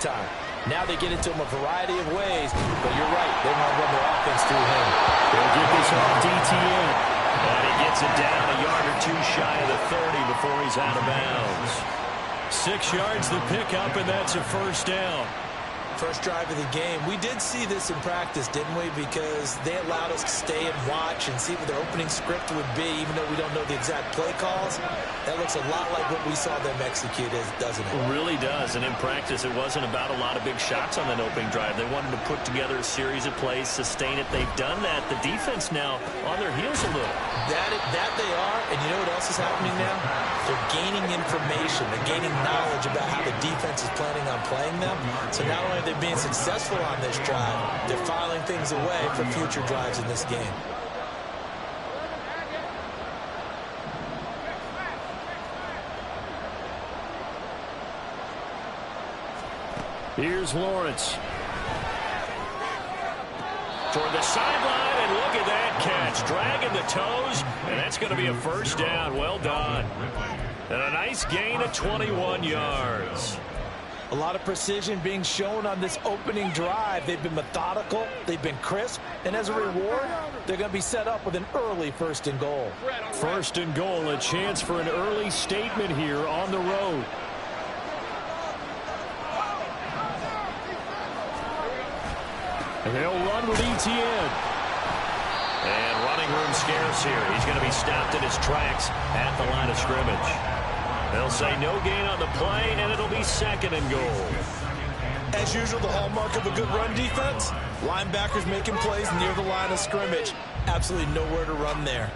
time. Now they get into him a variety of ways, but you're right. They want to run their offense through him. They'll get this off DTN. And he gets it down a yard or two shy of the 30 before he's out of bounds. 6 yards the pickup, and that's a first down. First drive of the game. We did see this in practice, didn't we? Because they allowed us to stay and watch and see what their opening script would be, even though we don't know the exact play calls. That looks a lot like what we saw them execute, doesn't it? It really does. And in practice, it wasn't about a lot of big shots on that opening drive. They wanted to put together a series of plays, sustain it. They've done that. The defense now on their heels a little. That they are. And you know what else is happening now? They're gaining information. They're gaining knowledge about how the defense is planning on playing them. So not only they're being successful on this drive, they're filing things away for future drives in this game. Here's Lawrence. Toward the sideline, and look at that catch. Dragging the toes, and that's going to be a first down. Well done. And a nice gain of 21 yards. A lot of precision being shown on this opening drive. They've been methodical, they've been crisp, and as a reward, they're going to be set up with an early 1st and goal. 1st and goal, a chance for an early statement here on the road. And they'll run with ETN. And running room scarce here. He's going to be stopped in his tracks at the line of scrimmage. They'll say no gain on the play, and it'll be 2nd and goal. As usual, the hallmark of a good run defense, linebackers making plays near the line of scrimmage. Absolutely nowhere to run there.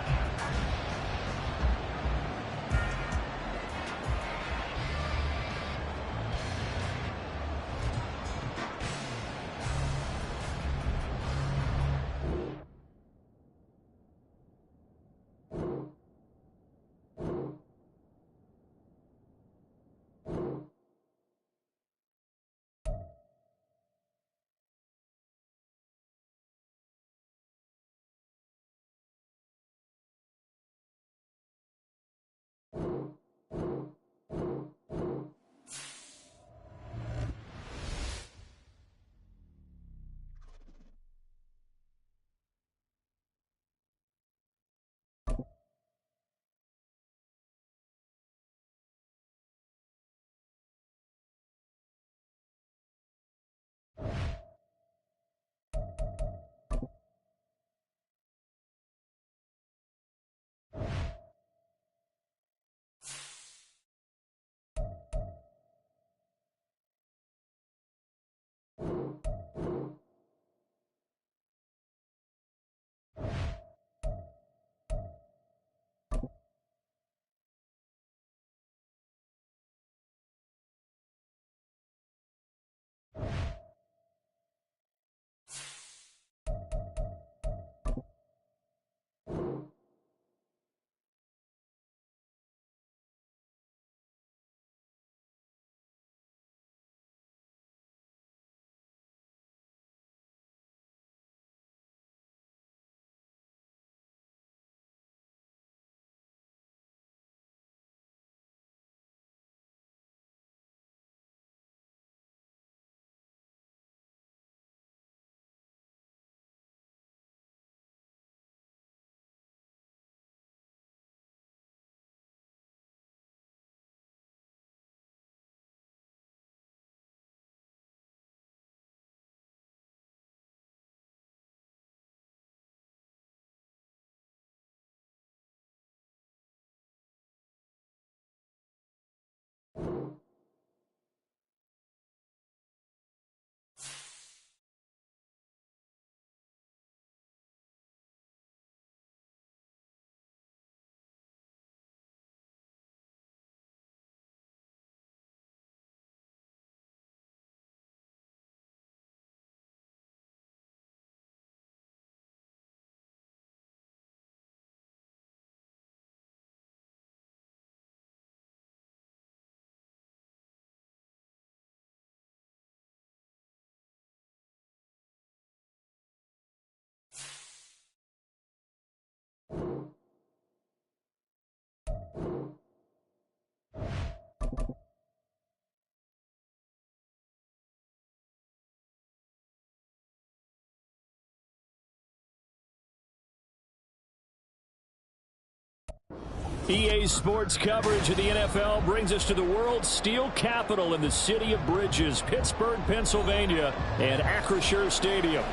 EA Sports coverage of the NFL brings us to the world's steel capital in the city of bridges, Pittsburgh, Pennsylvania, and Acrisure Stadium.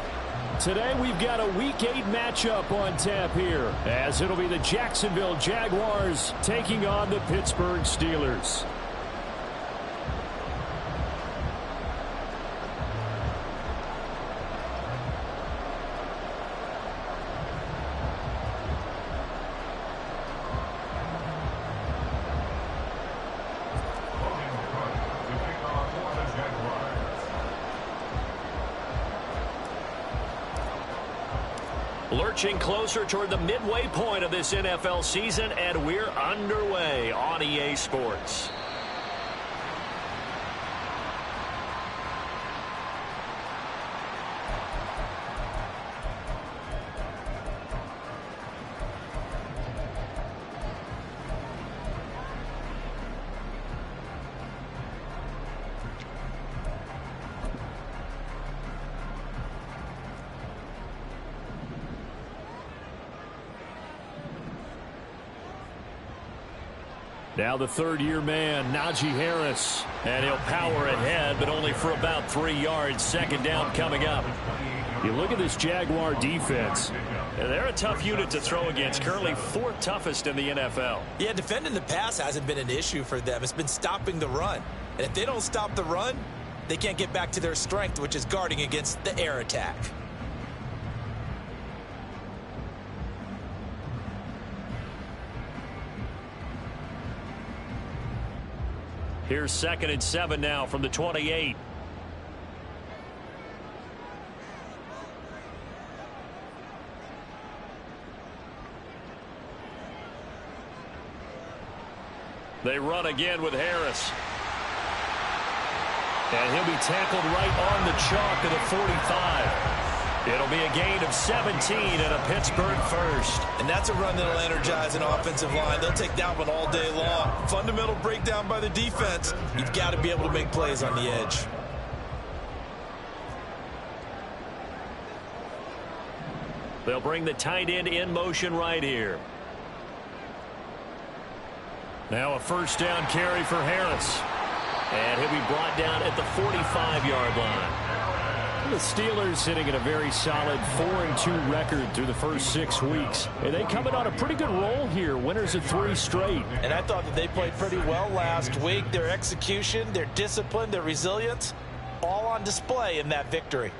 Today we've got a Week 8 matchup on tap here, as it'll be the Jacksonville Jaguars taking on the Pittsburgh Steelers. Lurching closer toward the midway point of this NFL season, and we're underway on EA Sports. Now the third-year man, Najee Harris. And he'll power ahead, but only for about 3 yards. Second down coming up. You look at this Jaguar defense. They're a tough unit to throw against. Currently 4th toughest in the NFL. Yeah, defending the pass hasn't been an issue for them. It's been stopping the run. And if they don't stop the run, they can't get back to their strength, which is guarding against the air attack. Here's 2nd and 7 now from the 28. They run again with Harris. And he'll be tackled right on the chalk of the 45. It'll be a gain of 17 and a Pittsburgh first. And that's a run that'll energize an offensive line. They'll take that one all day long. Fundamental breakdown by the defense. You've got to be able to make plays on the edge. They'll bring the tight end in motion right here. Now a first down carry for Harris. And he'll be brought down at the 45-yard line. The Steelers sitting at a very solid 4-2 record through the first 6 weeks. And they coming on a pretty good roll here. Winners of 3 straight. And I thought that they played pretty well last week. Their execution, their discipline, their resilience, all on display in that victory.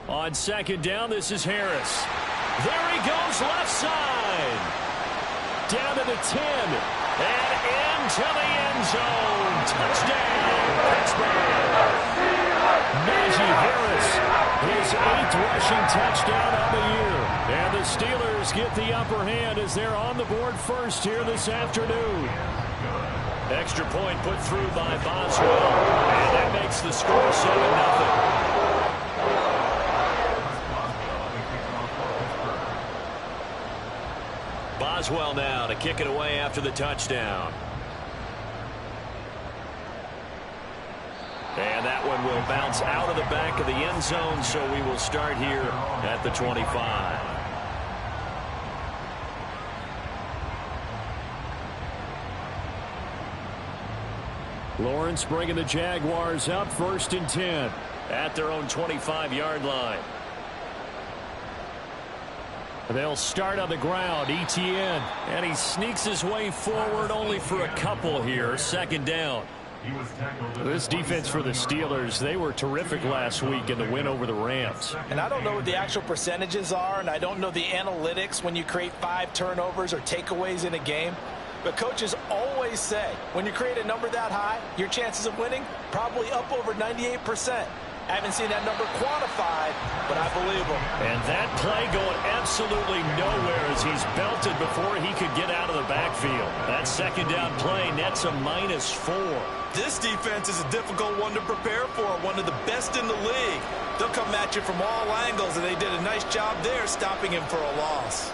On second down, this is Harris. There he goes left side. Down to the 10. And into the end zone. Touchdown, Pittsburgh. Najee Harris, his 8th rushing touchdown on the year. And the Steelers get the upper hand as they're on the board first here this afternoon. Extra point put through by Boswell. And that makes the score 7-0. Boswell now to kick it away after the touchdown. And that one will bounce out of the back of the end zone, so we will start here at the 25. Lawrence bringing the Jaguars up 1st and 10 at their own 25-yard line. They'll start on the ground. Etienne. And he sneaks his way forward only for a couple here. Second down. This defense for the Steelers, they were terrific last week in the win over the Rams. And I don't know what the actual percentages are, and I don't know the analytics when you create 5 turnovers or takeaways in a game. But coaches always say, when you create a number that high, your chances of winning probably up over 98%. I haven't seen that number quantified, but I believe him. And that play going absolutely nowhere as he's belted before he could get out of the backfield. That second down play nets a -4. This defense is a difficult one to prepare for, one of the best in the league. They'll come at you from all angles, and they did a nice job there stopping him for a loss.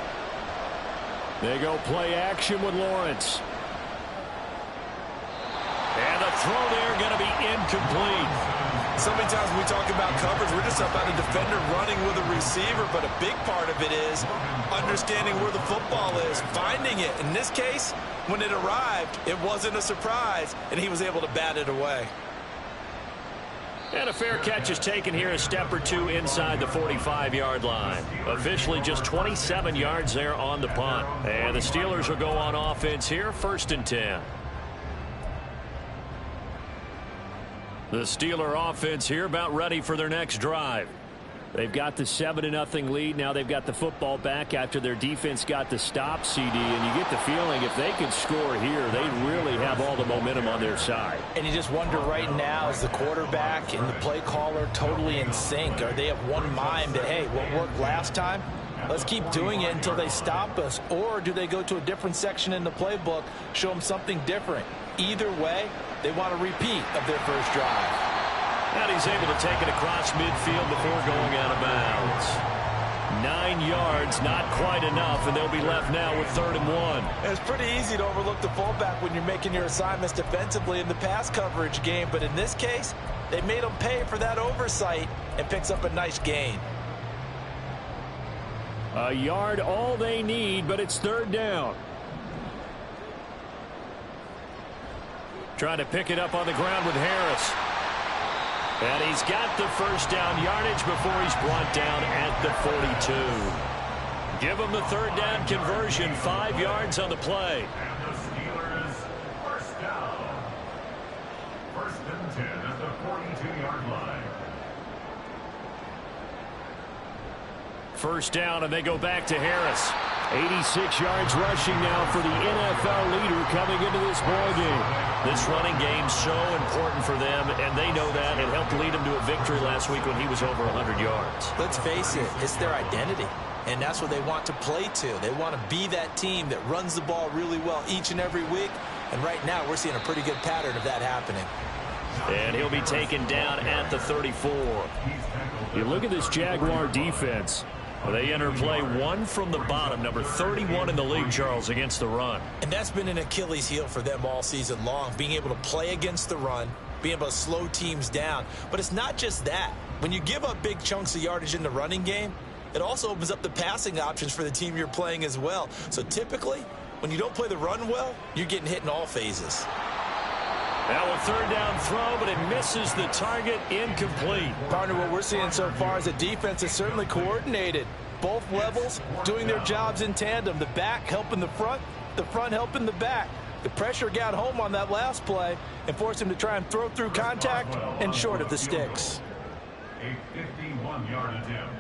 They go play action with Lawrence. And the throw there going to be incomplete. So many times when we talk about coverage, we're just about a defender running with a receiver, but a big part of it is understanding where the football is, finding it. In this case, when it arrived, it wasn't a surprise, and he was able to bat it away. And a fair catch is taken here, a step or two inside the 45-yard line. Officially just 27 yards there on the punt. And the Steelers will go on offense here, 1st and 10. The Steeler offense here about ready for their next drive. They've got the 7-0 lead. Now they've got the football back after their defense got the stop, CD. And you get the feeling if they could score here, they really have all the momentum on their side. And you just wonder right now, is the quarterback and the play caller totally in sync? Or they have one mind that, hey, what worked last time, let's keep doing it until they stop us? Or do they go to a different section in the playbook, show them something different? Either way, they want a repeat of their first drive. And he's able to take it across midfield before going out of bounds. 9 yards, not quite enough, and they'll be left now with 3rd and 1. It's pretty easy to overlook the fullback when you're making your assignments defensively in the pass coverage game, but in this case, they made him pay for that oversight and picks up a nice gain. A yard all they need, but it's 3rd down. Trying to pick it up on the ground with Harris. And he's got the first down yardage before he's brought down at the 42. Give him the 3rd down conversion, 5 yards on the play. And the Steelers first down. 1st and 10 at the 42-yard line. First down, and they go back to Harris. 86 yards rushing now for the NFL leader coming into this ball game. This running game so important for them, and they know that. It helped lead them to a victory last week when he was over 100 yards. Let's face it, it's their identity, and that's what they want to play to. They want to be that team that runs the ball really well each and every week, and right now we're seeing a pretty good pattern of that happening. And he'll be taken down at the 34. You look at this Jaguar defense. They enter play 1 from the bottom, number 31 in the league, Charles, against the run. And that's been an Achilles heel for them all season long, being able to play against the run, being able to slow teams down. But it's not just that. When you give up big chunks of yardage in the running game, it also opens up the passing options for the team you're playing as well. So typically, when you don't play the run well, you're getting hit in all phases. Now a 3rd down throw, but it misses the target, incomplete. Partner, what we're seeing so far is the defense is certainly coordinated. Both levels doing their jobs in tandem. The back helping the front helping the back. The pressure got home on that last play and forced him to try and throw through contact and short of the sticks. A 51-yard attempt.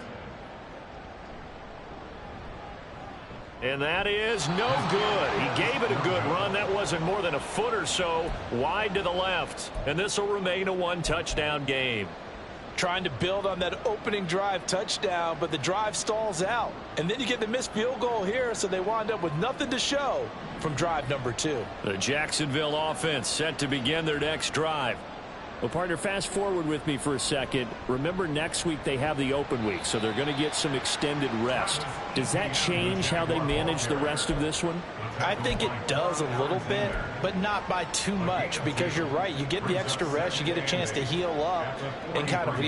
And that is no good. He gave it a good run. That wasn't more than a foot or so wide to the left. And this will remain a 1-touchdown game. Trying to build on that opening drive touchdown, but the drive stalls out. And then you get the missed field goal here, so they wind up with nothing to show from drive number 2. The Jacksonville offense set to begin their next drive. Well, partner, fast forward with me for a second. Remember, next week they have the open week, so they're going to get some extended rest. Does that change how they manage the rest of this one? I think it does a little bit, but not by too much, because you're right. You get the extra rest, you get a chance to heal up and kind of,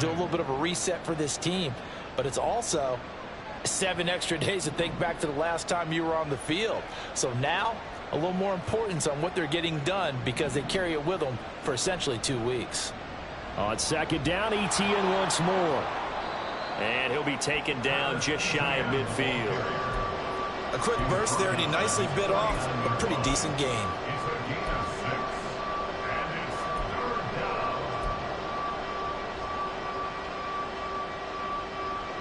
do a little bit of a reset for this team. But it's also 7 extra days to think back to the last time you were on the field. So now, a little more importance on what they're getting done because they carry it with them for essentially 2 weeks. On 2nd down, ETN once more. And he'll be taken down just shy of midfield. A quick burst there, and he nicely bit off a pretty decent gain. It's a gain of 6, and it's 3rd down.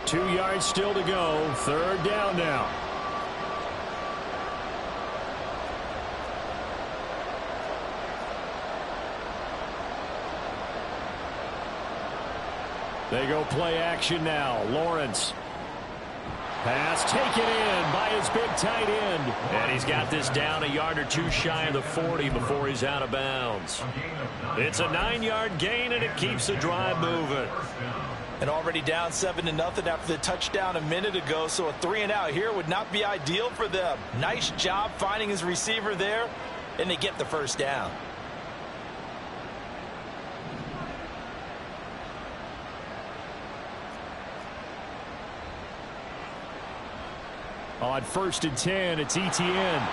2 yards still to go. 3rd down now. They go play action now. Lawrence. Pass taken in by his big tight end. And he's got this down a yard or 2 shy of the 40 before he's out of bounds. It's a 9-yard gain, and it keeps the drive moving. And already down 7-0 after the touchdown a minute ago, so a 3-and-out here would not be ideal for them. Nice job finding his receiver there, and they get the first down. On 1st and 10, it's Etienne.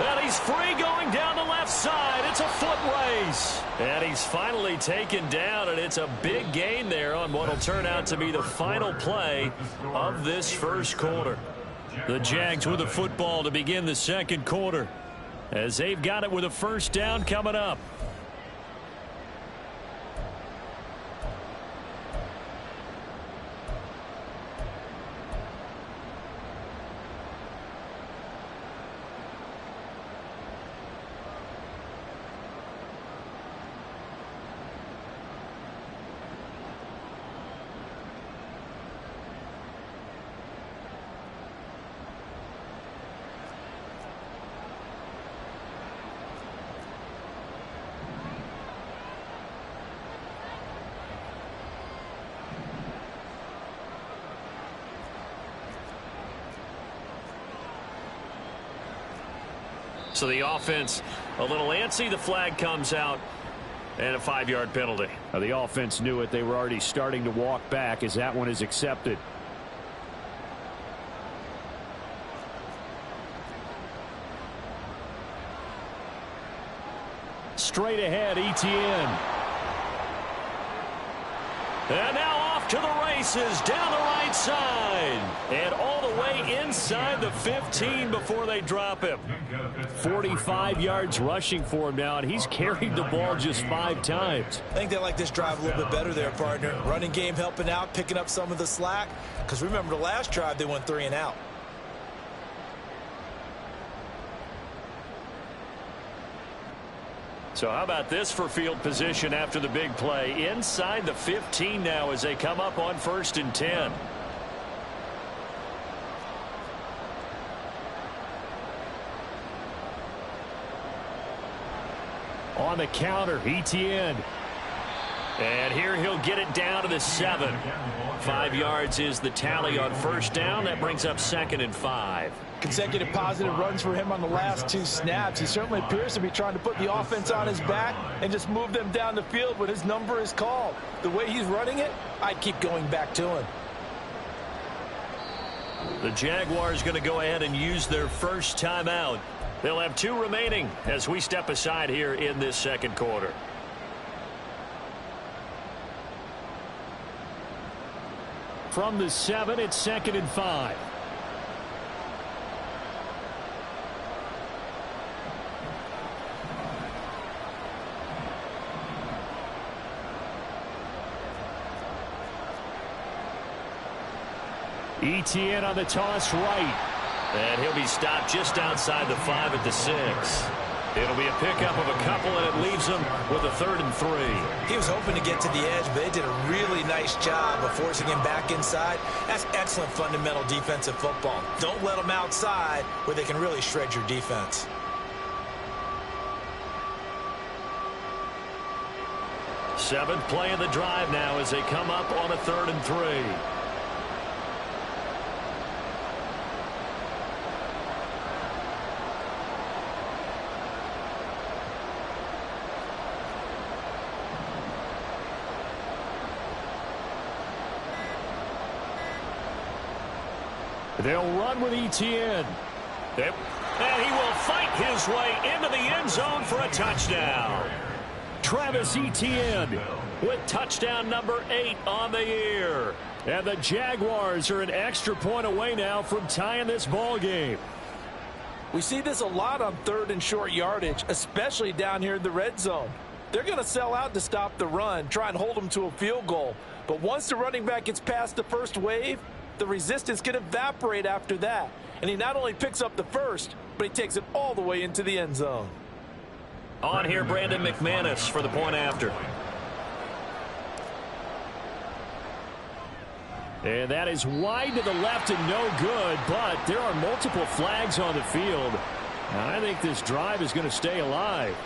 And he's free going down the left side. It's a foot race. And he's finally taken down, and it's a big gain there on what will turn out to be the final play of this first quarter. The Jags with the football to begin the second quarter, as they've got it with a first down coming up. So the offense a little antsy. The flag comes out, and a 5-yard penalty. Now the offense knew it. They were already starting to walk back as that one is accepted. Straight ahead, Etienne. And now off to the races down the right side. And all the way inside the 15 before they drop him. 45 yards rushing for him now, and he's carried the ball just 5 times. I think they like this drive a little bit better there, partner. Running game helping out, picking up some of the slack. Because remember the last drive, they went 3 and out. So how about this for field position after the big play? Inside the 15 now as they come up on 1st and 10. On the counter, Etienne. And here he'll get it down to the 7. 5 yards is the tally on first down. That brings up 2nd and 5. Consecutive positive runs for him on the last 2 snaps. He certainly appears to be trying to put the offense on his back and just move them down the field when his number is called. The way he's running it, I'd keep going back to him. The Jaguars going to go ahead and use their first timeout. They'll have 2 remaining as we step aside here in this second quarter. From the 7, it's 2nd and 5. Etienne on the toss right. And he'll be stopped just outside the 5 at the 6. It'll be a pickup of a couple, and it leaves him with a 3rd and 3. He was hoping to get to the edge, but they did a really nice job of forcing him back inside. That's excellent fundamental defensive football. Don't let them outside where they can really shred your defense. Seventh play of the drive now as they come up on a 3rd and 3. They'll run with Etienne. Yep. And he will fight his way into the end zone for a touchdown. Travis Etienne with touchdown number 8 on the year. And the Jaguars are an extra point away now from tying this ball game. We see this a lot on 3rd and short yardage, especially down here in the red zone. They're going to sell out to stop the run, try and hold them to a field goal. But once the running back gets past the first wave, the resistance can evaporate after that. And he not only picks up the first, but he takes it all the way into the end zone. On here, Brandon McManus for the point after. And that is wide to the left and no good, but there are multiple flags on the field. And I think this drive is going to stay alive.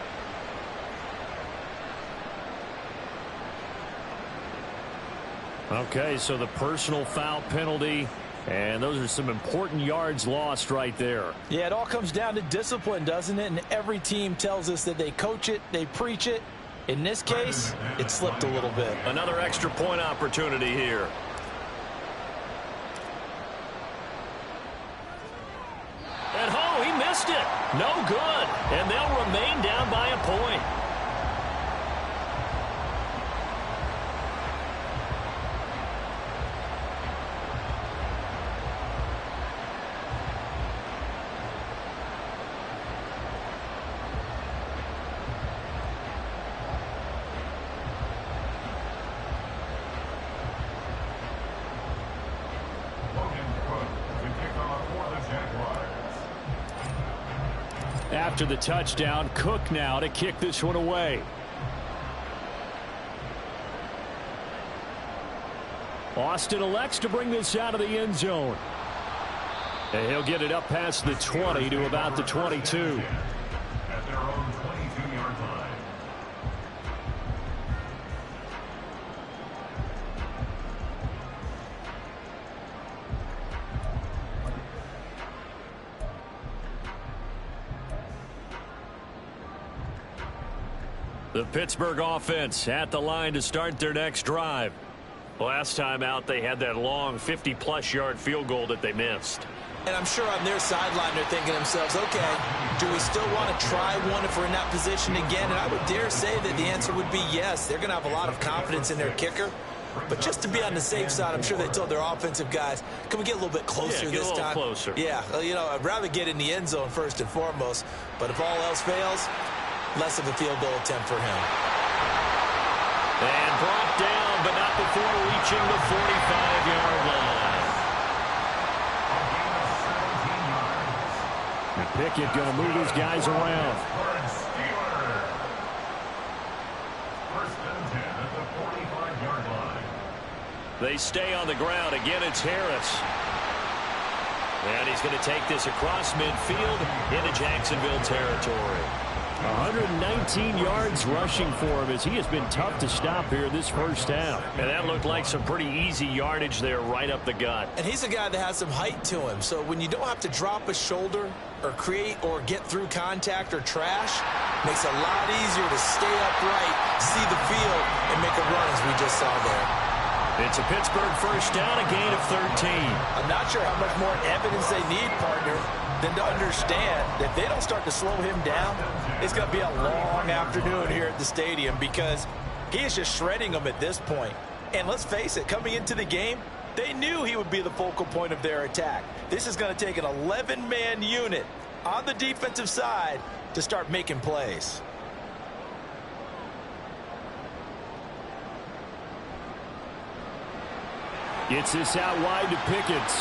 Okay, so the personal foul penalty, and those are some important yards lost right there. Yeah, it all comes down to discipline, doesn't it? And every team tells us that they coach it, they preach it. In this case, it slipped a little bit. Another extra point opportunity here. after the touchdown. Cook now to kick this one away. Austin elects to bring this out of the end zone. And he'll get it up past the 20 to about the 22. At their own 22-yard line. The Pittsburgh offense at the line to start their next drive. Last time out, they had that long 50-plus yard field goal that they missed. And I'm sure on their sideline they're thinking to themselves, okay, do we still want to try one if we're in that position again? And I would dare say that the answer would be yes. They're going to have a lot of confidence in their kicker. But just to be on the safe side, I'm sure they told their offensive guys, can we get a little bit closer this time? Yeah, get a little closer. Yeah, you know, I'd rather get in the end zone first and foremost. But if all else fails, less of a field goal attempt for him. And brought down, but not before reaching the 45-yard line. And Pickett going to move his guys around. First and 10 at the 45-yard line. They stay on the ground. Again, it's Harris. And he's going to take this across midfield into Jacksonville territory. 119 yards rushing for him as he has been tough to stop here this first half. And that looked like some pretty easy yardage there right up the gut. And he's a guy that has some height to him. So when you don't have to drop a shoulder or create or get through contact or trash, makes it a lot easier to stay upright, see the field, and make a run as we just saw there. It's a Pittsburgh first down, a gain of 13. I'm not sure how much more evidence they need, partner, than to understand that if they don't start to slow him down, it's going to be a long afternoon here at the stadium because he is just shredding them at this point. And let's face it, coming into the game, they knew he would be the focal point of their attack. This is going to take an 11-man unit on the defensive side to start making plays. Gets this out wide to Pickett.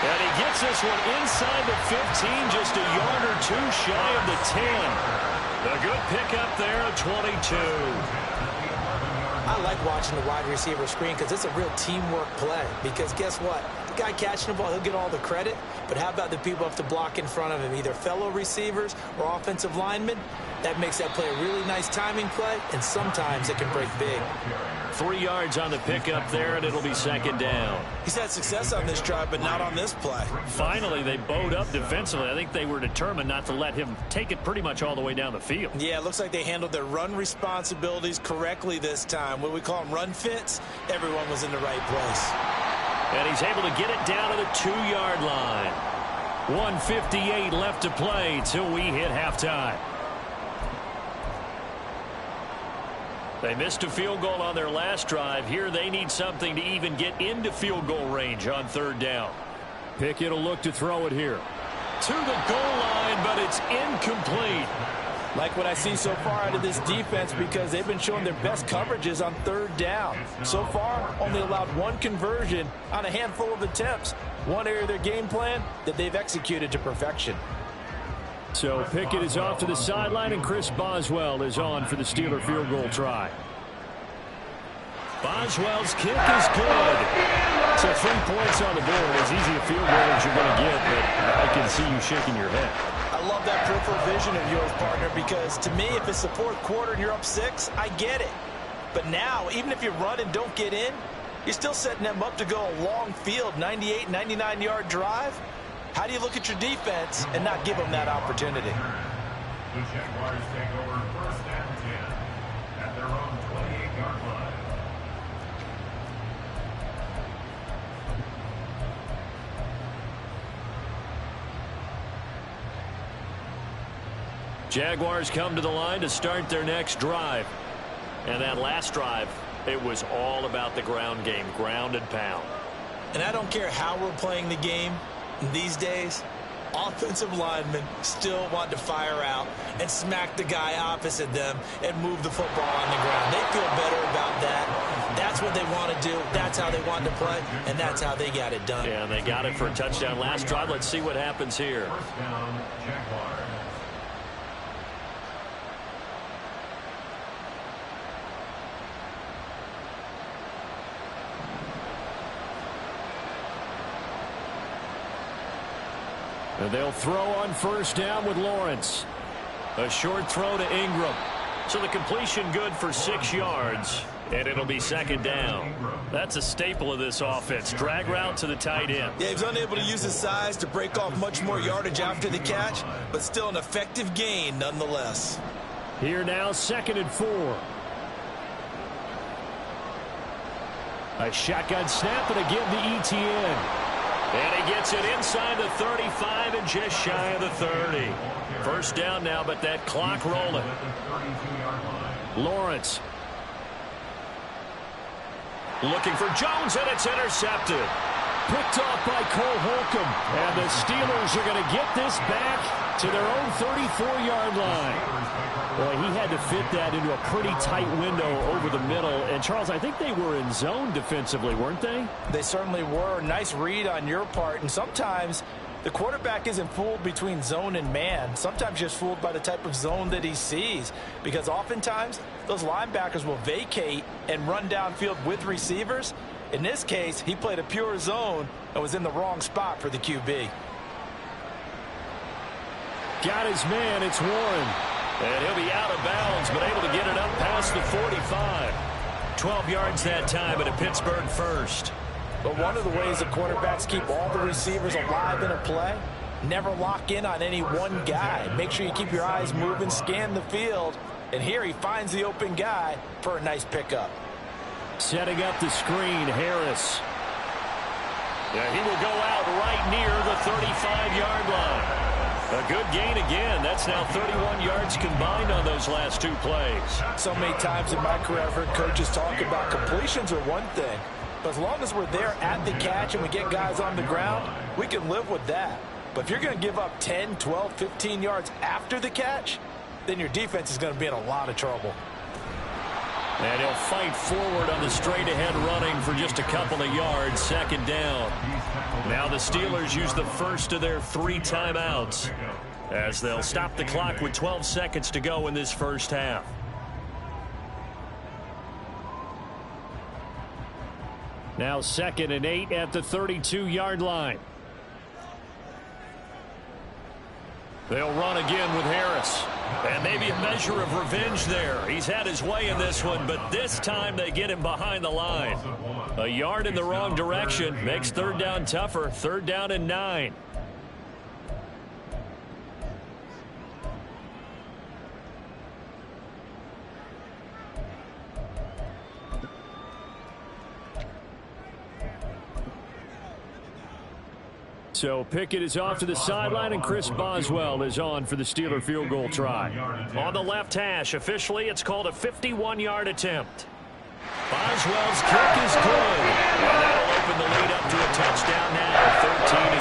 And he gets this one inside the 15, just a yard or two shy of the 10. A good pickup there at 22. I like watching the wide receiver screen because it's a real teamwork play. Because guess what? The guy catching the ball, he'll get all the credit. But how about the people who have to block in front of him, either fellow receivers or offensive linemen? That makes that play a really nice timing play, and sometimes it can break big. 3 yards on the pickup there, and it'll be second down. He's had success on this drive, but not on this play. Finally, they bowed up defensively. I think they were determined not to let him take it pretty much all the way down the field. Yeah, it looks like they handled their run responsibilities correctly this time. What we call them run fits, everyone was in the right place. And he's able to get it down to the 2-yard line. 1:58 left to play till we hit halftime. They missed a field goal on their last drive. Here they need something to even get into field goal range on third down. Pickett will look to throw it here. To the goal line, but it's incomplete. Like what I see so far out of this defense because they've been showing their best coverages on third down. So far, only allowed one conversion on a handful of attempts. One area of their game plan that they've executed to perfection. So Pickett is off to the sideline, and Chris Boswell is on for the Steeler field goal try. Boswell's kick is good. So 3 points on the board. As easy a field goal as you're going to get, but I can see you shaking your head. I love that peripheral vision of yours, partner, because to me, if it's the fourth quarter and you're up 6, I get it. But now, even if you run and don't get in, you're still setting them up to go a long field, 98, 99-yard drive. How do you look at your defense and not give them that opportunity? The Jaguars take over first and 10 at their own 28-yard line. Jaguars come to the line to start their next drive. And that last drive, it was all about the ground game, ground and pound. And I don't care how we're playing the game these days, offensive linemen still want to fire out and smack the guy opposite them and move the football on the ground. They feel better about that. That's what they want to do. That's how they want to play, and that's how they got it done. Yeah, and they got it for a touchdown last drive. Let's see what happens here. First down, Jaguars. And they'll throw on first down with Lawrence. A short throw to Ingram. So the completion good for 6 yards, and it'll be second down. That's a staple of this offense. Drag route to the tight end. Yeah, he was unable to use his size to break off much more yardage after the catch, but still an effective gain nonetheless. Here now, 2nd and 4. A shotgun snap, and again the ETN. And he gets it inside the 35 and just shy of the 30. First down now, but that clock rolling. Lawrence. Looking for Jones, and it's intercepted. Picked off by Cole Holcomb. And the Steelers are going to get this back to their own 34-yard line. Boy, he had to fit that into a pretty tight window over the middle. And, Charles, I think they were in zone defensively, weren't they? They certainly were. Nice read on your part. And sometimes the quarterback isn't fooled between zone and man. Sometimes just fooled by the type of zone that he sees. Because oftentimes, those linebackers will vacate and run downfield with receivers. In this case, he played a pure zone and was in the wrong spot for the QB. Got his man. It's Warren. And he'll be out of bounds, but able to get it up past the 45. 12 yards that time, and a Pittsburgh first. But one of the ways the quarterbacks keep all the receivers alive in a play, never lock in on any one guy. Make sure you keep your eyes moving, scan the field. And here he finds the open guy for a nice pickup. Setting up the screen, Harris. Yeah, he will go out right near the 35-yard line. A good gain again. That's now 31 yards combined on those last 2 plays. So many times in my career I've heard coaches talk about completions are one thing. But as long as we're there at the catch and we get guys on the ground, we can live with that. But if you're going to give up 10, 12, 15 yards after the catch, then your defense is going to be in a lot of trouble. And he'll fight forward on the straight-ahead running for just a couple of yards, second down. Now the Steelers use the first of their 3 timeouts as they'll stop the clock with 12 seconds to go in this first half. Now 2nd and 8 at the 32-yard line. They'll run again with Harris. And maybe a measure of revenge there. He's had his way in this one, but this time they get him behind the line. A yard in the wrong direction makes third down tougher. 3rd down and 9. So Pickett is off to the sideline, and Chris Boswell is on for the Steeler field goal try. On the left hash, officially it's called a 51-yard attempt. Boswell's kick is good. And that'll open the lead up to a touchdown now,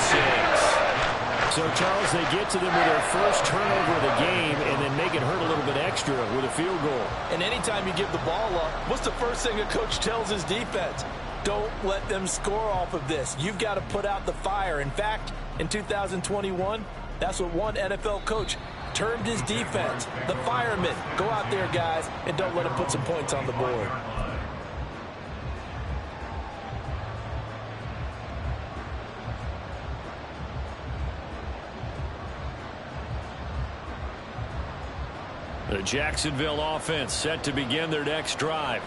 13-6. So, Charles, they get to them with their first turnover of the game and then make it hurt a little bit extra with a field goal. And anytime you give the ball up, what's the first thing a coach tells his defense? Don't let them score off of this. You've got to put out the fire. In fact, in 2021, that's what one NFL coach termed his defense. The firemen. Go out there, guys, and don't let them put some points on the board. The Jacksonville offense set to begin their next drive.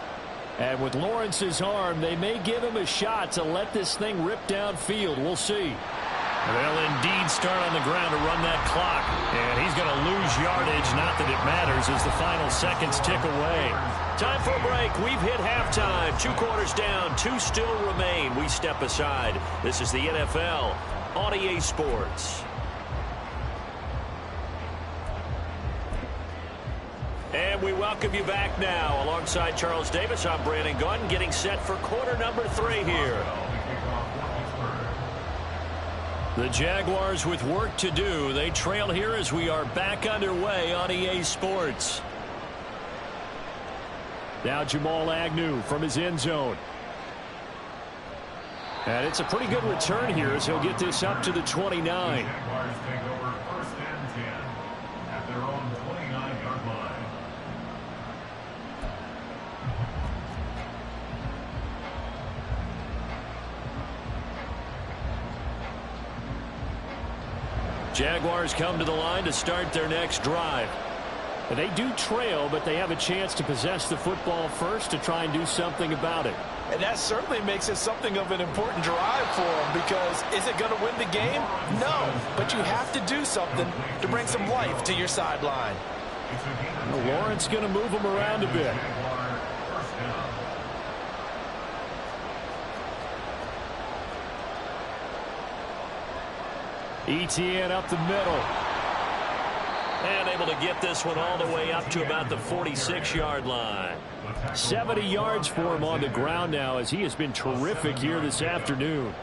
And with Lawrence's arm, they may give him a shot to let this thing rip downfield. We'll see. They'll indeed start on the ground to run that clock. And he's going to lose yardage. Not that it matters as the final seconds tick away. Time for a break. We've hit halftime. 2 quarters down. 2 still remain. We step aside. This is the NFL on EA Sports. And we welcome you back now. Alongside Charles Davis, I'm Brandon Gunn, getting set for quarter number 3 here. The Jaguars with work to do. They trail here as we are back underway on EA Sports. Now Jamal Agnew from his end zone. And it's a pretty good return here as he'll get this up to the 29. Jaguars take over 1st and 10 at their own 29-yard line. Jaguars come to the line to start their next drive. And they do trail, but they have a chance to possess the football first to try and do something about it. And that certainly makes it something of an important drive for them, because is it going to win the game? No, but you have to do something to bring some life to your sideline. Lawrence going to move him around a bit. ETN up the middle. And able to get this one all the way up to about the 46-yard line. 70 yards for him on the ground now, as he has been terrific here this afternoon.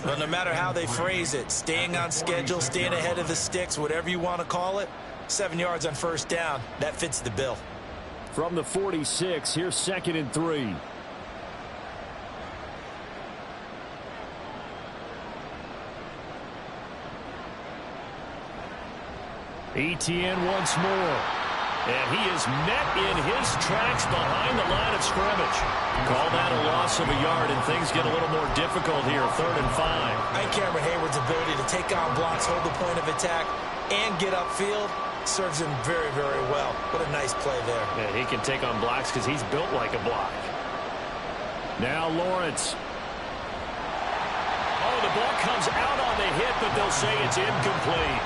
Well, no matter how they phrase it, staying on schedule, staying ahead of the sticks, whatever you want to call it, 7 yards on first down, that fits the bill. From the 46, here's 2nd and 3. ETN once more. And he is met in his tracks behind the line of scrimmage. Call that a loss of a yard, and things get a little more difficult here, 3rd and 5. I think Cameron Hayward's ability to take on blocks, hold the point of attack, and get upfield serves him very, very well. What a nice play there. Yeah, he can take on blocks because he's built like a block. Now Lawrence. Oh, the ball comes out on the hit, but they'll say it's incomplete.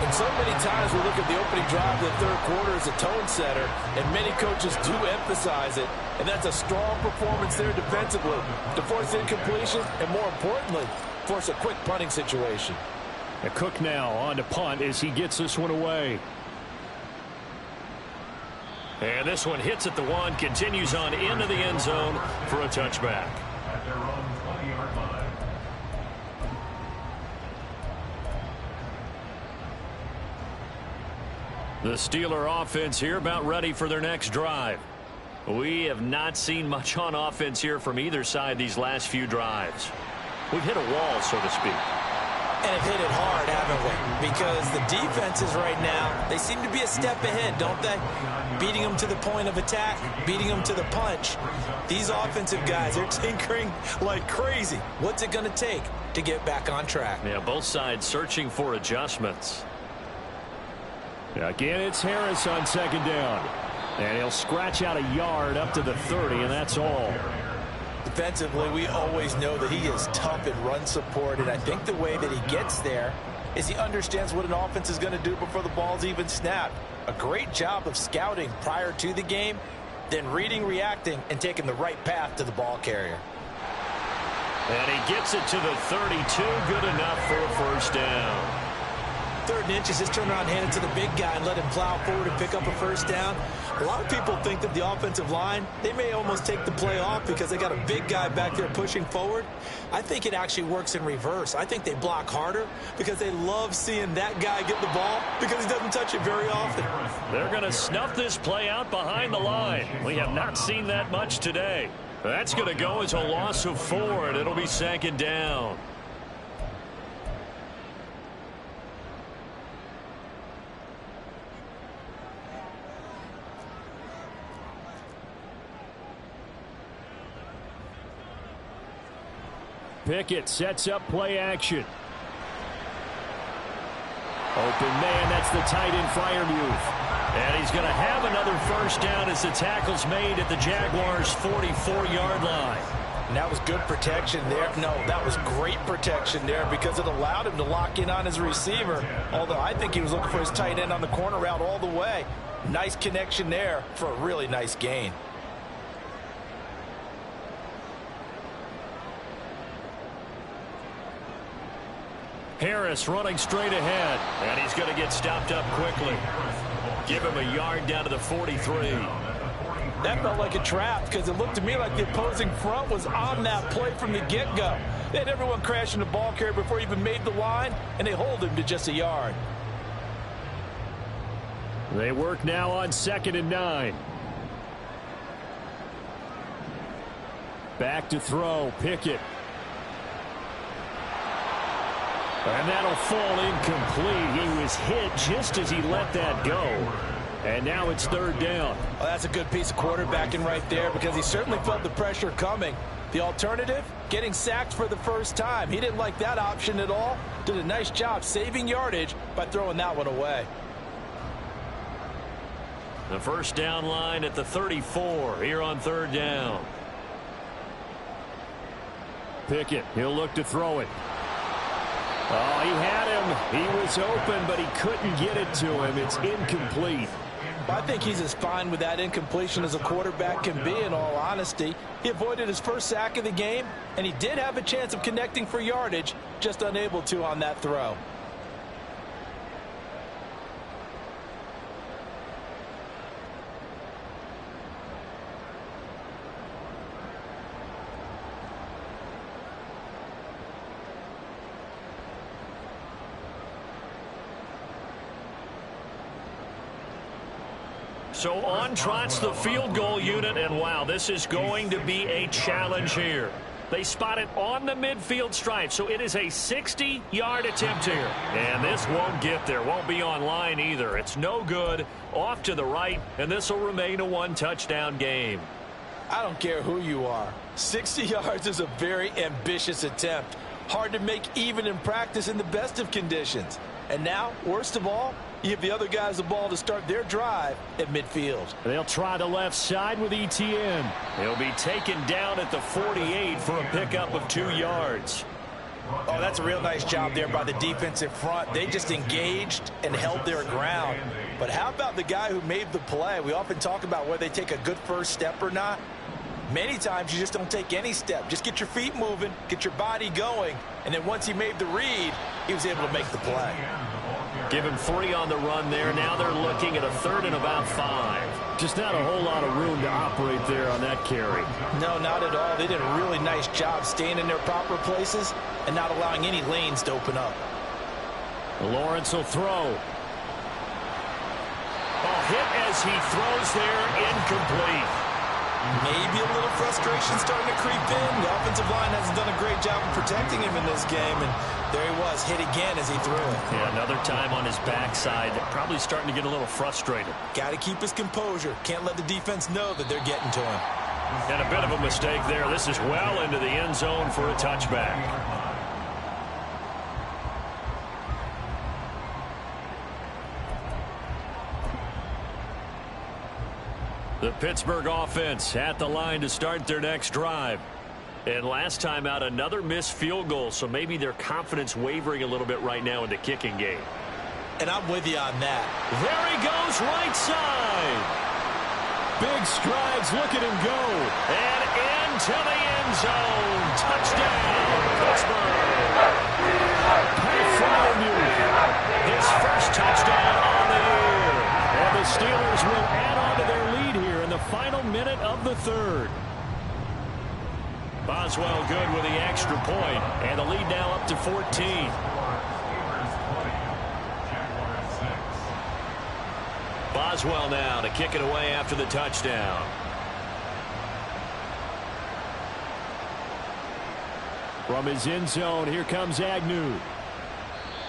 And so many times we look at the opening drive of the third quarter as a tone setter, and many coaches do emphasize it. And that's a strong performance there defensively to force incompletion and, more importantly, force a quick punting situation. A Cook now on to punt as he gets this one away. And this one hits at the 1, continues on into the end zone for a touchback. At their own 20-yard line. The Steeler offense here about ready for their next drive. We have not seen much on offense here from either side these last few drives. We've hit a wall, so to speak. And have hit it hard, haven't we? Because the defenses right now, they seem to be a step ahead, don't they? Beating them to the point of attack, beating them to the punch. These offensive guys, they're tinkering like crazy. What's it going to take to get back on track? Yeah, both sides searching for adjustments. Again, it's Harris on 2nd down. And he'll scratch out a yard up to the 30, and that's all. Defensively, we always know that he is tough in run support, and I think the way that he gets there is he understands what an offense is going to do before the ball's even snapped. A great job of scouting prior to the game, then reading, reacting, and taking the right path to the ball carrier. And he gets it to the 32, good enough for a first down. 3rd and inches, just turn around, hand it to the big guy and let him plow forward and pick up a first down. A lot of people think that the offensive line, they may almost take the play off because they got a big guy back there pushing forward. I think it actually works in reverse. I think they block harder because they love seeing that guy get the ball because he doesn't touch it very often. They're going to snuff this play out behind the line. We have not seen that much today. That's going to go as a loss of 4, and it'll be 2nd down. Pickett sets up play action. Open man, that's the tight end Freiermuth. And he's going to have another first down as the tackle's made at the Jaguars' 44-yard line. And that was good protection there. No, that was great protection there because it allowed him to lock in on his receiver. Although I think he was looking for his tight end on the corner route all the way. Nice connection there for a really nice gain. Harris running straight ahead, and he's going to get stopped up quickly. Give him a yard down to the 43. That felt like a trap because it looked to me like the opposing front was on that play from the get-go. They had everyone crashing the ball carrier before he even made the line, and they hold him to just a yard. They work now on 2nd and 9. Back to throw, Pickett. And that'll fall incomplete. He was hit just as he let that go. And now it's 3rd down. Well, that's a good piece of quarterbacking right there because he certainly felt the pressure coming. The alternative, getting sacked for the first time. He didn't like that option at all. Did a nice job saving yardage by throwing that one away. The first down line at the 34 here on third down. Pickett, he'll look to throw it. Oh, he had him. He was open, but he couldn't get it to him. It's incomplete. I think he's as fine with that incompletion as a quarterback can be, in all honesty. He avoided his first sack of the game, and he did have a chance of connecting for yardage, just unable to on that throw. So on trots the field goal unit, and wow, this is going to be a challenge here. They spot it on the midfield stripe, so it is a 60-yard attempt here. And this won't get there, won't be on line either. It's no good, off to the right, and this will remain a one-touchdown game. I don't care who you are. 60 yards is a very ambitious attempt. Hard to make even in practice in the best of conditions. And now, worst of all, you give the other guys the ball to start their drive at midfield. They'll try the left side with ETN. He'll be taken down at the 48 for a pickup of 2 yards. Oh, that's a real nice job there by the defensive front. They just engaged and held their ground. But how about the guy who made the play? We often talk about whether they take a good first step or not. Many times you just don't take any step. Just get your feet moving, get your body going, and then once he made the read, he was able to make the play. Give him 3 on the run there. Now they're looking at a 3rd and about 5. Just not a whole lot of room to operate there on that carry. No, not at all. They did a really nice job staying in their proper places and not allowing any lanes to open up. Lawrence will throw. Oh, hit as he throws there, incomplete. Maybe a little frustration starting to creep in. The offensive line hasn't done a great job of protecting him in this game, and there he was, hit again as he threw it. Yeah, another time on his backside, probably starting to get a little frustrated. Got to keep his composure. Can't let the defense know that they're getting to him. And a bit of a mistake there. This is well into the end zone for a touchback. The Pittsburgh offense at the line to start their next drive. And last time out, another missed field goal, so maybe their confidence wavering a little bit right now in the kicking game. And I'm with you on that. There he goes, right side. Big strides, look at him go. And into the end zone. Touchdown, Pittsburgh. His first touchdown on the year. And the Steelers will add on to their lead here in the final minute of the 3rd. Boswell good with the extra point, and the lead now up to 14. Boswell now to kick it away after the touchdown. From his end zone, here comes Agnew.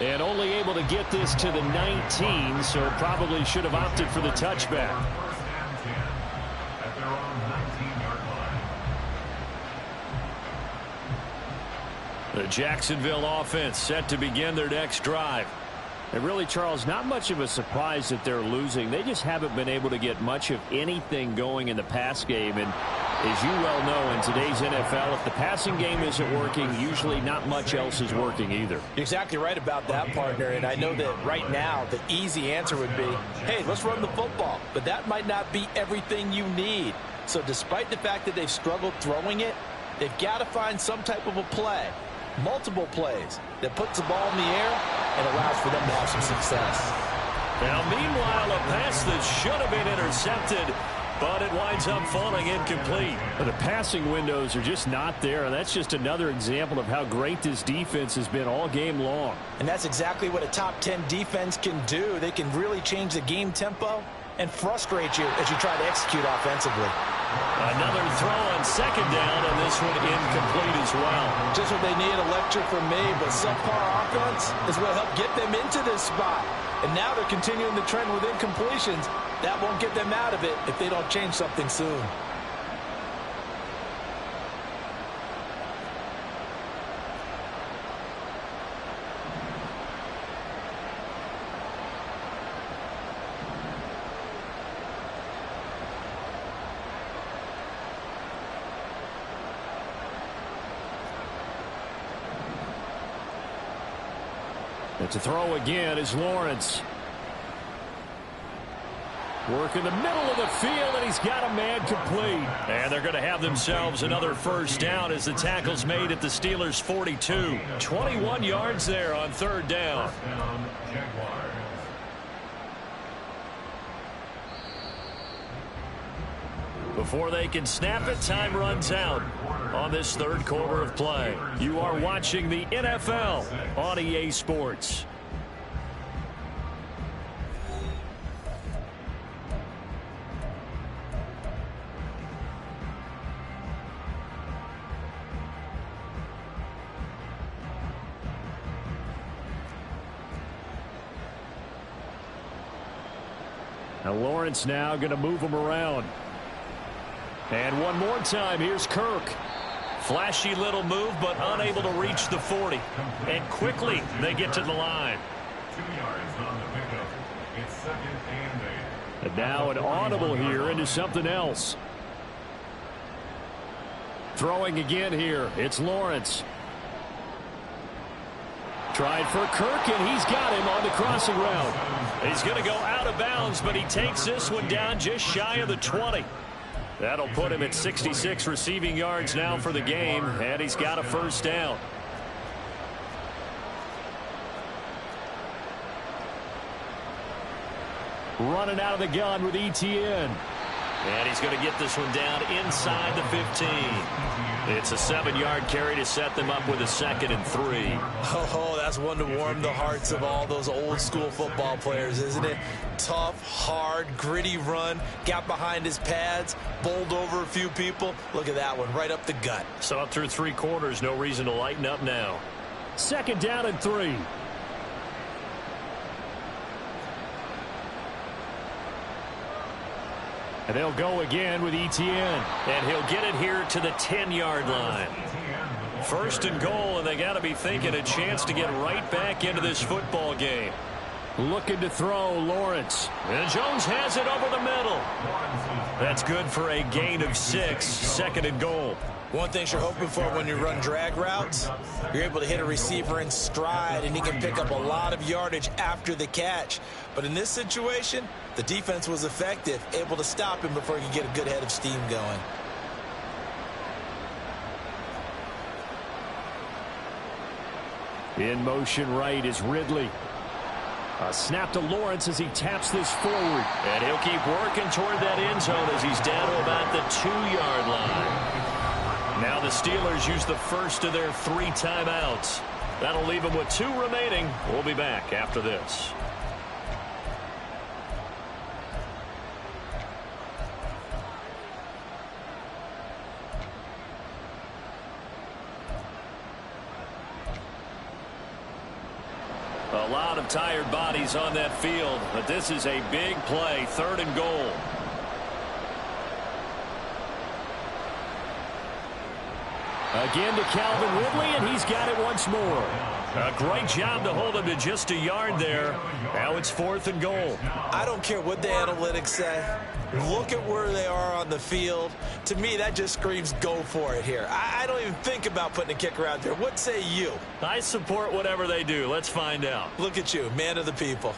And only able to get this to the 19, so probably should have opted for the touchback. The Jacksonville offense set to begin their next drive. And really, Charles, not much of a surprise that they're losing. They just haven't been able to get much of anything going in the pass game. And as you well know, in today's NFL, if the passing game isn't working, usually not much else is working either. You're exactly right about that, partner. And I know that right now the easy answer would be, hey, let's run the football. But that might not be everything you need. So despite the fact that they've struggled throwing it, they've got to find some type of a play. Multiple plays that puts the ball in the air and allows for them to have some success. Now, meanwhile, a pass that should have been intercepted, but it winds up falling incomplete. The passing windows are just not there, and that's just another example of how great this defense has been all game long. And that's exactly what a top 10 defense can do. They can really change the game tempo and frustrate you as you try to execute offensively. Another throw on second down, and this one incomplete as well. Just what they need, a lecture from me, but subpar offense is what helped get them into this spot. And now they're continuing the trend with incompletions. That won't get them out of it if they don't change something soon. And to throw again is Lawrence. Work in the middle of the field, and he's got a man complete. And they're going to have themselves another first down as the tackle's made at the Steelers' 42. 21 yards there on third down. First down, Jaguars. Before they can snap it, time runs out on this third quarter of play. You are watching the NFL on EA Sports. Now Lawrence now going to move him around. And one more time, here's Kirk. Flashy little move, but unable to reach the 40. And quickly, they get to the line. 2 yards on the pickup. It's 2nd and 8. And now an audible here into something else. Throwing again here. It's Lawrence. Tried for Kirk, and he's got him on the crossing route. He's going to go out of bounds, but he takes this one down just shy of the 20. That'll put him at 66 receiving yards now for the game, and he's got a first down. Running out of the gun with ETN. And he's going to get this one down inside the 15. It's a 7-yard carry to set them up with a 2nd and 3. Oh, that's one to warm the hearts of all those old-school football players, isn't it? Tough, hard, gritty run. Got behind his pads, bowled over a few people. Look at that one, right up the gut. So through 3 quarters, no reason to lighten up now. 2nd down and 3. And they'll go again with ETN. And he'll get it here to the 10-yard line. 1st and goal, and they got to be thinking a chance to get right back into this football game. Looking to throw, Lawrence. And Jones has it over the middle. That's good for a gain of 6. 2nd and goal. One thing you're hoping for when you run drag routes, you're able to hit a receiver in stride, and he can pick up a lot of yardage after the catch. But in this situation, the defense was effective, able to stop him before he could get a good head of steam going. In motion right is Ridley. A snap to Lawrence as he taps this forward. And he'll keep working toward that end zone as he's down to about the 2-yard line. Now the Steelers use the first of their 3 timeouts. That'll leave them with 2 remaining. We'll be back after this. A lot of tired bodies on that field, but this is a big play, 3rd and goal. Again to Calvin Ridley, and he's got it once more. A great job to hold him to just a yard there. Now it's 4th and goal. I don't care what the analytics say. Look at where they are on the field. To me, that just screams go for it here. I don't even think about putting a kicker out there. What say you? I support whatever they do. Let's find out. Look at you, man of the people.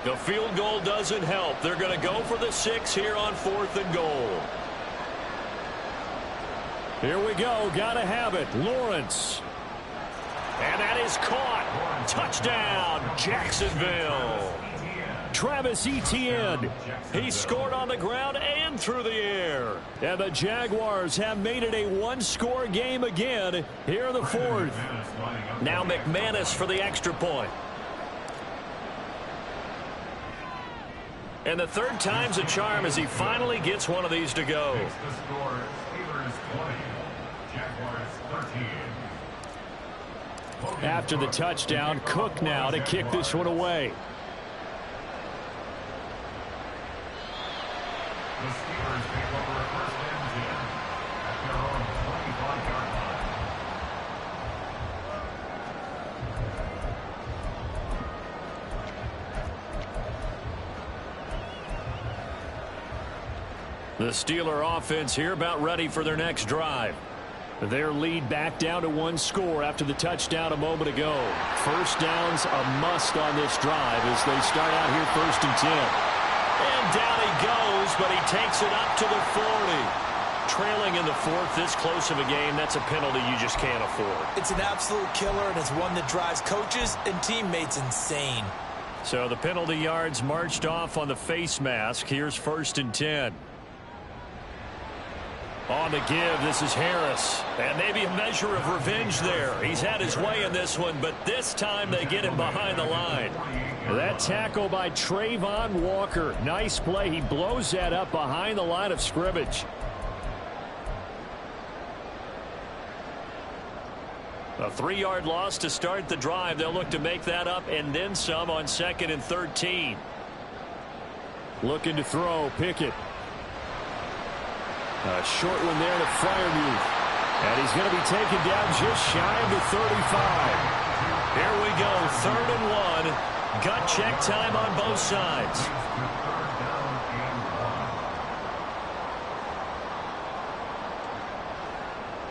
The field goal doesn't help. They're going to go for the 6 here on 4th and goal. Here we go. Got to have it. Lawrence. And that is caught. Touchdown, Jacksonville. Travis Etienne. He scored on the ground and through the air. And the Jaguars have made it a 1-score game again here in the 4th. Now McManus for the extra point. And the 3rd time's a charm as he finally gets one of these to go. The score, Steelers 20, Jaguars 13. After the touchdown, Cook now to kick this one away. The Steelers take over a 1st and 10 at their own 25-yard line. The Steeler offense here about ready for their next drive. Their lead back down to one score after the touchdown a moment ago. First down's a must on this drive as they start out here 1st and 10. And down he goes, but he takes it up to the 40. Trailing in the 4th, this close of a game, that's a penalty you just can't afford. It's an absolute killer, and it's one that drives coaches and teammates insane. So the penalty yards marched off on the face mask. Here's 1st and 10. On the give, this is Harris. And maybe a measure of revenge there. He's had his way in this one, but this time they get him behind the line. That tackle by Trayvon Walker. Nice play. He blows that up behind the line of scrimmage. A 3-yard loss to start the drive. They'll look to make that up and then some on 2nd and 13. Looking to throw. Pickett. A short one there to Freiermuth. And he's going to be taken down just shy of the 35. Here we go. 3rd and 1. Gut check time on both sides.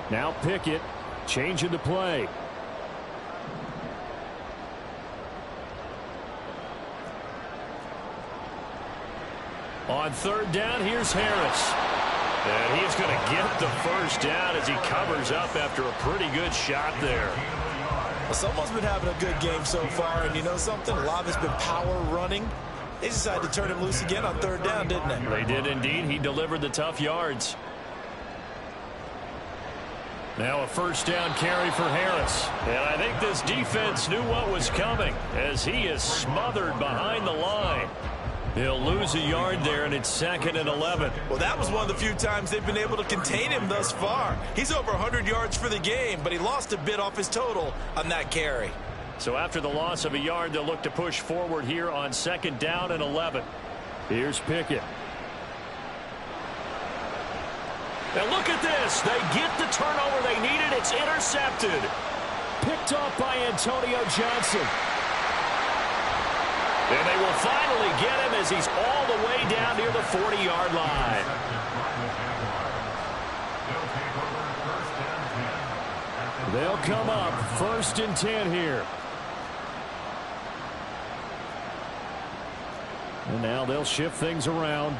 Now Pickett changing the play. On 3rd down, here's Harris. And he's going to get the first down as he covers up after a pretty good shot there. Well, someone's been having a good game so far, and you know something? A lot of it's been power running. They decided to turn him loose again on 3rd down, didn't they? They did indeed. He delivered the tough yards. Now a 1st down carry for Harris. And I think this defense knew what was coming as he is smothered behind the line. He'll lose a yard there, and it's 2nd and 11. Well, that was one of the few times they've been able to contain him thus far. He's over 100 yards for the game, but he lost a bit off his total on that carry. So after the loss of a yard, they'll look to push forward here on 2nd down and 11. Here's Pickett. And look at this. They get the turnover they needed. It's intercepted. Picked off by Antonio Johnson. And they will finally get him as he's all the way down near the 40-yard line. They'll come up 1st and 10 here. And now they'll shift things around.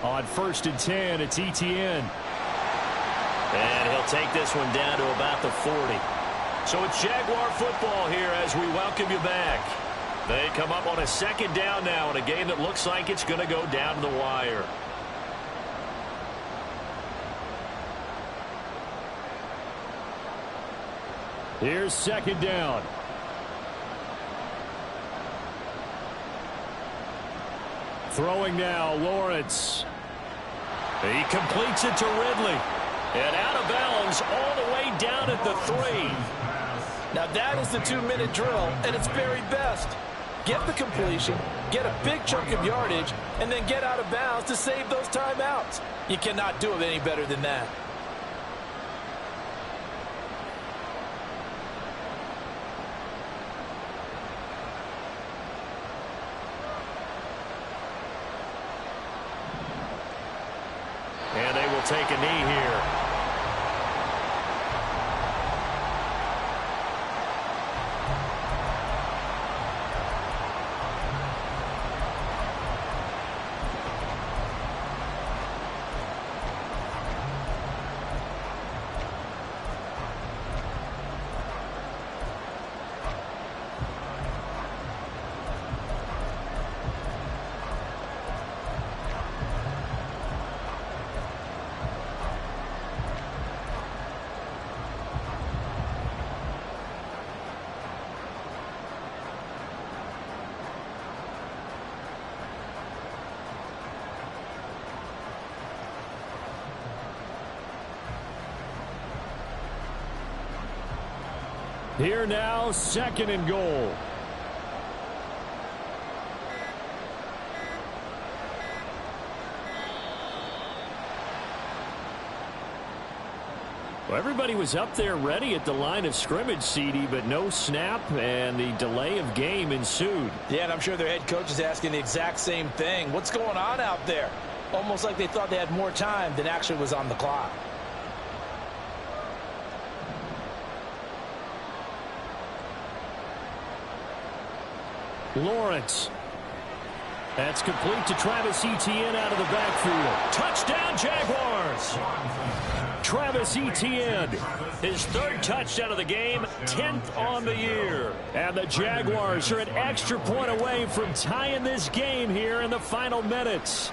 On 1st and 10, it's ETN. And he'll take this one down to about the 40. So it's Jaguar football here as we welcome you back. They come up on a 2nd down now in a game that looks like it's going to go down to the wire. Here's 2nd down. Throwing now, Lawrence. He completes it to Ridley. And out of bounds all the way down at the 3. Now that is the 2-minute drill at its very best. Get the completion, get a big chunk of yardage, and then get out of bounds to save those timeouts. You cannot do it any better than that. And they will take a knee here. Here now, 2nd and goal. Well, everybody was up there ready at the line of scrimmage, CD, but no snap, and the delay of game ensued. Yeah, and I'm sure their head coach is asking the exact same thing. What's going on out there? Almost like they thought they had more time than actually was on the clock. Lawrence. That's complete to Travis Etienne out of the backfield. Touchdown, Jaguars! Travis Etienne, his third touchdown of the game, 10th on the year. And the Jaguars are an extra point away from tying this game here in the final minutes.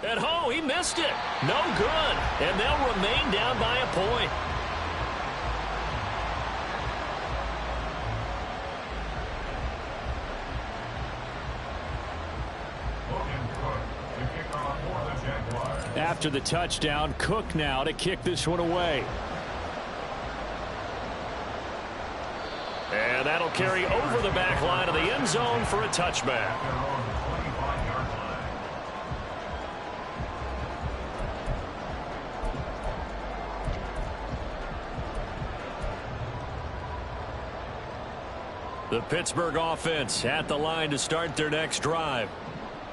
And he missed it. No good. And they'll remain down by a point. After the touchdown, Cook now to kick this one away. And that'll carry over the back line of the end zone for a touchback. The Pittsburgh offense at the line to start their next drive.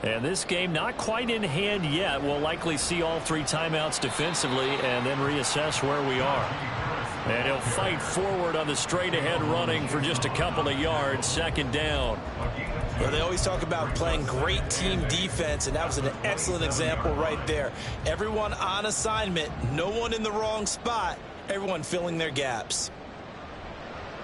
And this game not quite in hand yet. We'll likely see all 3 timeouts defensively and then reassess where we are. And he'll fight forward on the straight-ahead running for just a couple of yards, second down. Well, they always talk about playing great team defense, and that was an excellent example right there. Everyone on assignment, no one in the wrong spot, everyone filling their gaps.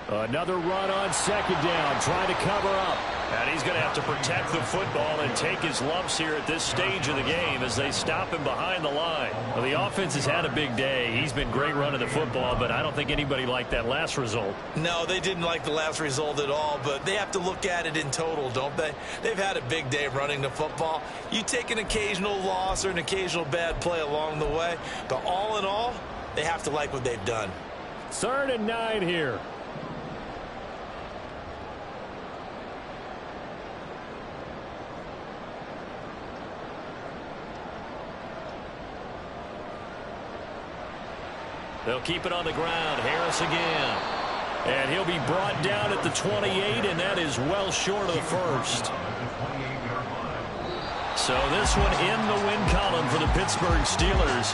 Another run on second down, trying to cover up. And he's going to have to protect the football and take his lumps here at this stage of the game as they stop him behind the line. Well, the offense has had a big day. He's been great running the football, but I don't think anybody liked that last result. No, they didn't like the last result at all, but they have to look at it in total, don't they? They've had a big day running the football. You take an occasional loss or an occasional bad play along the way, but all in all, they have to like what they've done. 3rd and 9 here. They'll keep it on the ground. Harris again. And he'll be brought down at the 28, and that is well short of the first. So this one in the win column for the Pittsburgh Steelers.